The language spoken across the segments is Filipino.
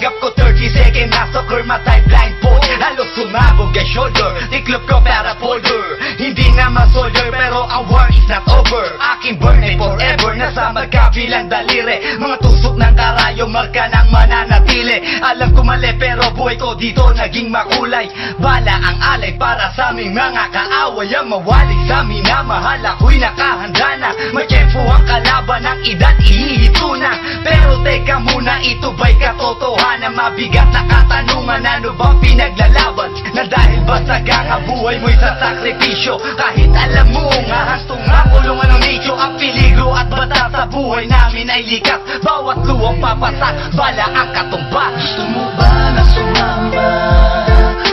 Sigap ko 30 second massacre, matay blindfold. Halos sumabog ang shoulder, tiklop ko para folder. Hindi nga masolder pero ang war is not over. Aking burn ay forever, nasa magkabilang daliri. Mga tusok ng karayo, marka ng mananatili. Alam ko mali pero buhay ko dito naging makulay. Bala ang alay para sa aming mga kaaway. Ang mawali sa amin na mahal, ako'y nakahanda na. May tempo ang kalaban ng edad, ihihito na. Pero teka muna, ito ba'y katotohanan? Mabigat na katanungan, ano bang pinaglalaban? Na dahil ba sa buhay mo'y sa sakripisyo? Kahit alam mo nga hastong nga kulungan ng nicho. Ang peligro at bata sa buhay namin ay likas. Bawat luwang papasak, bala ang katumba. Gusto mo ba na sumama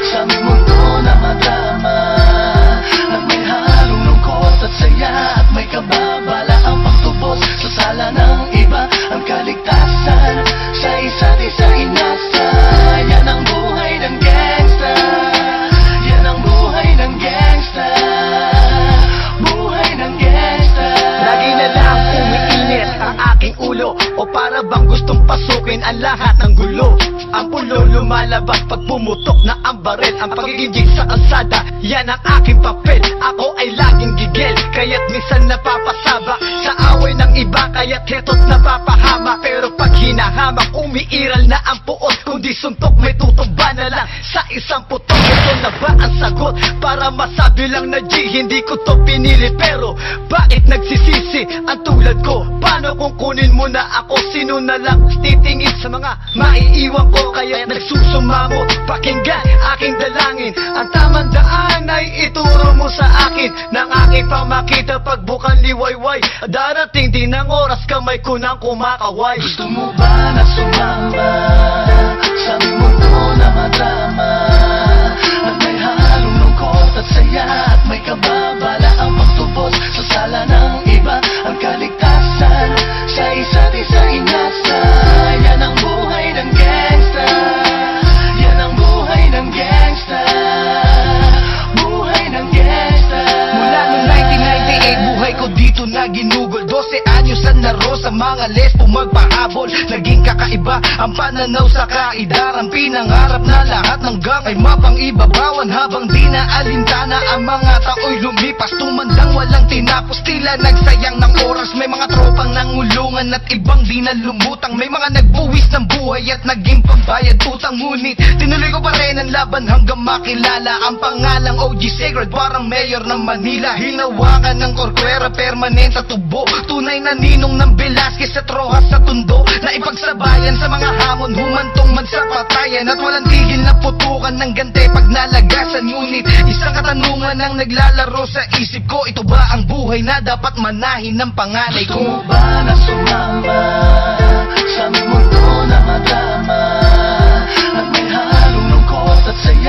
sa aming mundo na madrama? Na may halong lungkot at saya at may kababala ang pagtubos sa sala ng iba. Ang kaligtasan sa isa't isa inasa. Yan ang buhay ng gangsta. Yan ang buhay ng gangsta. Buhay ng gangsta. Lagi na lang umiinit ang aking ulo, o para bang gustong pasukin ang lahat ng gulo. Ang pulo lumalabas pag pumutok na ang baril. Ang pagiging sa kalsada, yan ang aking papel. Ako ay laging gigil, kaya't minsan napapasaba sa away ng iba, kaya't heto't napapahama. Pero pag hinahamak, umiiral na ang puot. Kundi suntok, may tutumba na lang sa isang putok. Ito na ba ang sagot? Para masabi lang na G, hindi ko to pinili. Pero bakit nagsisisi ang tulad ko? Paano kung kunin mo na ako? Sino na lang titingin sa mga maiiwan ko? Kaya nagsusumamot, pakinggan aking dalangin. Ang tamang daan ay ituro mo sa akin. Nang aking pamakita pagbukan liwayway. Darating din ang oras, kamay ko nang kumakaway. Gusto mo ba na sumama sa aming mundo na madrama? Na may halong lungkot at saya at may kababala ang pagtubos sa sala ng iba. Ang kaligtasan sa isa't isa inasa. Yan ang buhay ng gangsta. Yan ang buhay ng gangsta. Buhay ng gangsta. Mula noong 1998, buhay ko dito na ginugol. 12 anyos ang naro sa mga lesbo magpahabol. Naging kakaiba ang pananaw sa kaidaran. Pinangarap na lahat ng gang ay mapang-ibabawan. Habang di na alintana ang mga tao'y lumipas. Tumandang walang tinapos, tila nagsayang ng oras. May mga tropang nangulungan at ibang di na lumutang. May mga nagbuwis ng buhay at naging pambayad utang. Ngunit tinuloy ko pa rin ang laban hanggang makilala ang pangalang OG Sacred. Parang mayor ng Manila, hinawakan ng korkwera, permanent sa tubo. Tunay na ninong ng Velasquez at Rojas sa tundo. Na ipagsabayan sa mga hamon, humantong man sa patayan. At walang tigil na putukan ng gante pag nalagasan. Ngunit isang katanungan ang naglalaro sa isip ko. Ito ba ang buhay na dapat manahin ng panganay Gusto mo ko? ba na sumama sa aming mundo na madrama? Na may halong lungkot at saya